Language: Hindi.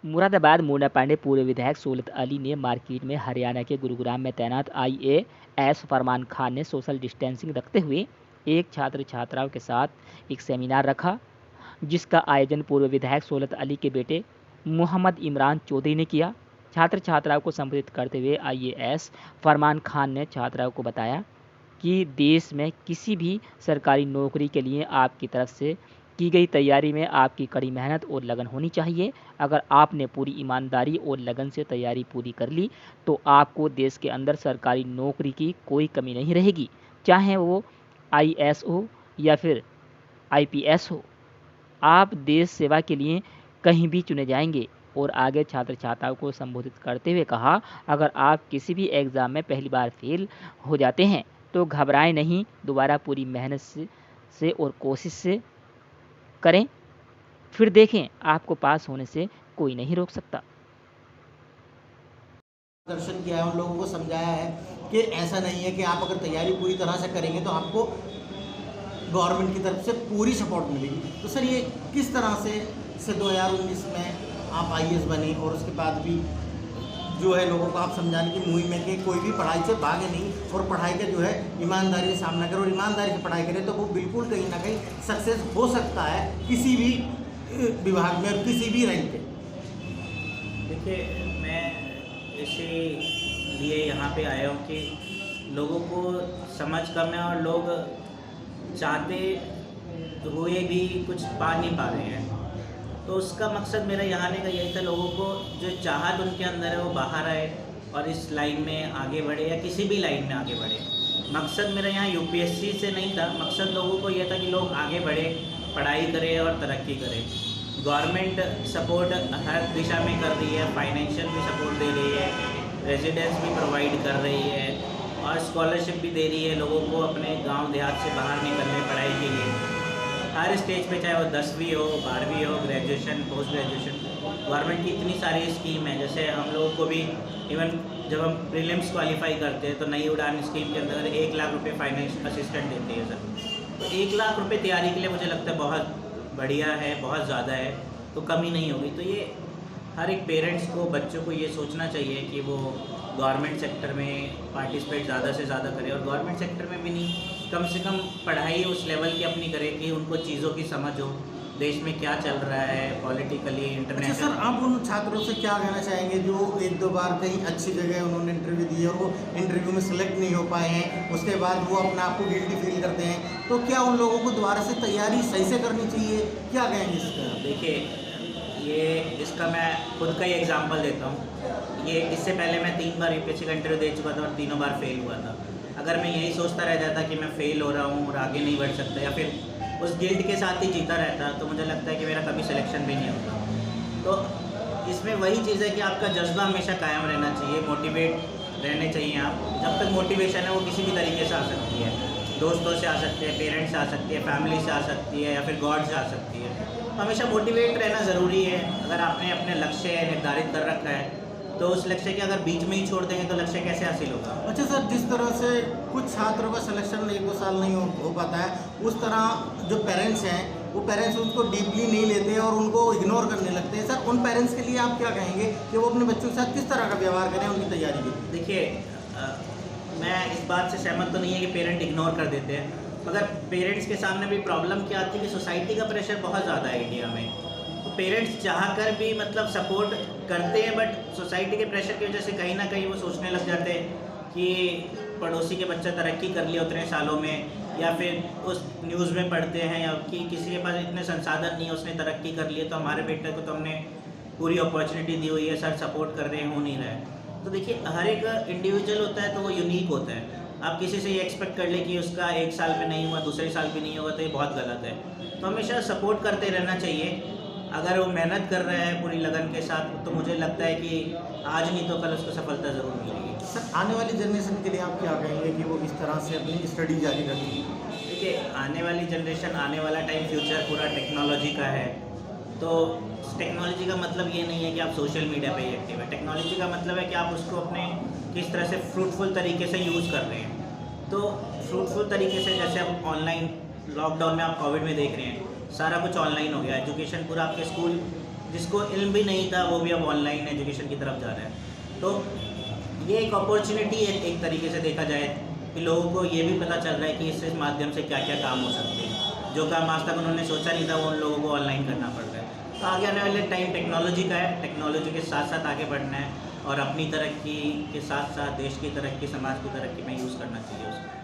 मुरादाबाद मोना पांडे पूर्व विधायक सोलत अली ने मार्केट में हरियाणा के गुरुग्राम में तैनात आईएएस फरमान खान ने सोशल डिस्टेंसिंग रखते हुए एक छात्र छात्राओं के साथ एक सेमिनार रखा, जिसका आयोजन पूर्व विधायक सोलत अली के बेटे मोहम्मद इमरान चौधरी ने किया। छात्र छात्राओं को संबोधित करते हुए आईएएस फरमान खान ने छात्राओं को बताया कि देश में किसी भी सरकारी नौकरी के लिए आपकी तरफ से की गई तैयारी में आपकी कड़ी मेहनत और लगन होनी चाहिए। अगर आपने पूरी ईमानदारी और लगन से तैयारी पूरी कर ली तो आपको देश के अंदर सरकारी नौकरी की कोई कमी नहीं रहेगी, चाहे वो आईएएस हो या फिर आईपीएस हो। आप देश सेवा के लिए कहीं भी चुने जाएंगे। और आगे छात्र छात्राओं को संबोधित करते हुए कहा, अगर आप किसी भी एग्ज़ाम में पहली बार फेल हो जाते हैं तो घबराएं नहीं, दोबारा पूरी मेहनत से और कोशिश से करें, फिर देखें आपको पास होने से कोई नहीं रोक सकता। दर्शन किया है, उन लोगों को समझाया है कि ऐसा नहीं है कि आप अगर तैयारी पूरी तरह से करेंगे तो आपको गवर्नमेंट की तरफ से पूरी सपोर्ट मिलेगी। तो सर, ये किस तरह से 2019 में आप आईएएस बने और उसके बाद भी जो है लोगों को आप समझाने की मुहिम में कि कोई भी पढ़ाई से भागे नहीं और पढ़ाई का जो है ईमानदारी से सामना करे और ईमानदारी से पढ़ाई करे तो वो बिल्कुल कहीं ना कहीं सक्सेस हो सकता है किसी भी विभाग में और किसी भी रैंक पे। देखिए, मैं इसीलिए यहाँ पे आया हूँ कि लोगों को समझ कम है और लोग चाहते हुए भी कुछ पा नहीं पा रहे हैं। तो उसका मकसद मेरा यहाँ आने का यही था, लोगों को जो चाहत उनके अंदर है वो बाहर आए और इस लाइन में आगे बढ़े या किसी भी लाइन में आगे बढ़े। मकसद मेरा यहाँ यूपीएससी से नहीं था, मकसद लोगों को यह था कि लोग आगे बढ़े, पढ़ाई करें और तरक्की करें। गवर्नमेंट सपोर्ट हर दिशा में कर रही है, फाइनेंशियल भी सपोर्ट दे रही है, रेजिडेंस भी प्रोवाइड कर रही है और स्कॉलरशिप भी दे रही है लोगों को अपने गांव देहात से बाहर निकलने पढ़ाई के लिए। हर स्टेज पे, चाहे वो 10वीं हो, 12वीं हो, ग्रेजुएशन, पोस्ट ग्रेजुएशन, गवर्नमेंट की इतनी सारी स्कीम है। जैसे हम लोगों को भी इवन जब हम प्रीलिम्स क्वालिफाई करते हैं तो नई उड़ान स्कीम के अंदर 1 लाख रुपये फाइनेंस असिस्टेंट देती है सर। तो 1 लाख रुपये तैयारी के लिए मुझे लगता है बहुत बढ़िया है, बहुत ज़्यादा है, तो कमी नहीं होगी। तो ये हर एक पेरेंट्स को, बच्चों को ये सोचना चाहिए कि वो गवर्नमेंट सेक्टर में पार्टिसिपेट ज़्यादा से ज़्यादा करें और गवर्नमेंट सेक्टर में भी नहीं, कम से कम पढ़ाई उस लेवल की अपनी करें कि उनको चीज़ों की समझ हो, देश में क्या चल रहा है पॉलिटिकली, इंटरनेशनल। अच्छा सर, आप उन छात्रों से क्या कहना चाहेंगे जो 1-2 बार कहीं अच्छी जगह उन्होंने इंटरव्यू दी और वो इंटरव्यू में सेलेक्ट नहीं हो पाए हैं, उसके बाद वो अपने आप को गिल्टी फील करते हैं, तो क्या उन लोगों को दोबारा से तैयारी सही से करनी चाहिए? क्या कहेंगे इसका? देखिए, ये इसका मैं खुद का ही एग्जांपल देता हूँ। ये इससे पहले मैं 3 बार यूपीएससी का इंटरव्यू दे चुका था और तीनों बार फेल हुआ था। अगर मैं यही सोचता रह जाता कि मैं फ़ेल हो रहा हूँ और आगे नहीं बढ़ सकता या फिर उस गिल्ट के साथ ही जीता रहता, तो मुझे लगता है कि मेरा कभी सिलेक्शन भी नहीं होता। तो इसमें वही चीज़ है कि आपका जज्बा हमेशा कायम रहना चाहिए, मोटिवेट रहने चाहिए आप। जब तक मोटिवेशन है वो किसी भी तरीके से आ सकती है, दोस्तों से आ सकती है, पेरेंट्स से आ सकती है, फैमिली से आ सकती है या फिर गॉड से आ सकती है। तो हमेशा मोटिवेट रहना ज़रूरी है। अगर आपने अपने लक्ष्य निर्धारित कर रखा है तो उस लक्ष्य के अगर बीच में ही छोड़ देंगे तो लक्ष्य कैसे हासिल होगा? अच्छा सर, जिस तरह से कुछ छात्रों का सिलेक्शन 1-2 साल नहीं हो पाता है, उस तरह जो पेरेंट्स हैं वो पेरेंट्स उसको डीपली नहीं लेते और उनको इग्नोर करने लगते हैं। सर, उन पेरेंट्स के लिए आप क्या कहेंगे कि वो अपने बच्चों के साथ किस तरह का व्यवहार करें उनकी तैयारी के लिए? देखिए, मैं इस बात से सहमत तो नहीं है कि पेरेंट इग्नोर कर देते हैं, मगर पेरेंट्स के सामने भी प्रॉब्लम क्या आती है कि सोसाइटी का प्रेशर बहुत ज़्यादा है इंडिया में। तो पेरेंट्स चाह कर भी मतलब सपोर्ट करते हैं, बट सोसाइटी के प्रेशर की वजह से कहीं ना कहीं वो सोचने लग जाते हैं कि पड़ोसी के बच्चा तरक्की कर लिया उतने सालों में, या फिर उस न्यूज़ में पढ़ते हैं या कि किसी के पास इतने संसाधन नहीं है, उसने तरक्की कर लिए, तो हमारे बेटे को तो हमने पूरी अपॉर्चुनिटी दी हुई है, सर सपोर्ट कर रहे हैं, हो नहीं रहा है। तो देखिए, हर एक इंडिविजुअल होता है तो वो यूनिक होता है। आप किसी से ये एक्सपेक्ट कर ले कि उसका 1 साल में नहीं हुआ, दूसरे साल भी नहीं होगा, तो ये बहुत गलत है। तो हमेशा सपोर्ट करते रहना चाहिए। अगर वो मेहनत कर रहा है पूरी लगन के साथ तो मुझे लगता है कि आज नहीं तो कल उसको सफलता ज़रूर मिलेगी। सर, आने वाली जनरेशन के लिए आप क्या कहेंगे कि वो इस तरह से अपनी स्टडी जारी रखें? देखिए, आने वाली जनरेशन, आने वाला टाइम, फ्यूचर पूरा टेक्नोलॉजी का है। तो टेक्नोलॉजी का मतलब ये नहीं है कि आप सोशल मीडिया पे ही एक्टिव है। टेक्नोलॉजी का मतलब है कि आप उसको अपने किस तरह से फ्रूटफुल तरीके से यूज़ कर रहे हैं। तो फ्रूटफुल तरीके से, जैसे आप ऑनलाइन लॉकडाउन में आप कोविड में देख रहे हैं, सारा कुछ ऑनलाइन हो गया। एजुकेशन पूरा आपके स्कूल जिसको इल्म भी नहीं था वो भी अब ऑनलाइन एजुकेशन की तरफ जा रहा है। तो ये एक अपॉर्चुनिटी है एक तरीके से देखा जाए कि लोगों को ये भी पता चल रहा है कि इससे माध्यम से क्या क्या काम हो सकते हैं, जो काम आज तक उन्होंने सोचा नहीं था वो उन लोगों को ऑनलाइन करना पड़ रहा है। तो आगे आने वाले टाइम टेक्नोलॉजी का है, टेक्नोलॉजी के साथ साथ आगे बढ़ना है और अपनी तरक्की के साथ साथ देश की तरक्की, समाज की तरक्की में यूज़ करना चाहिए उसको।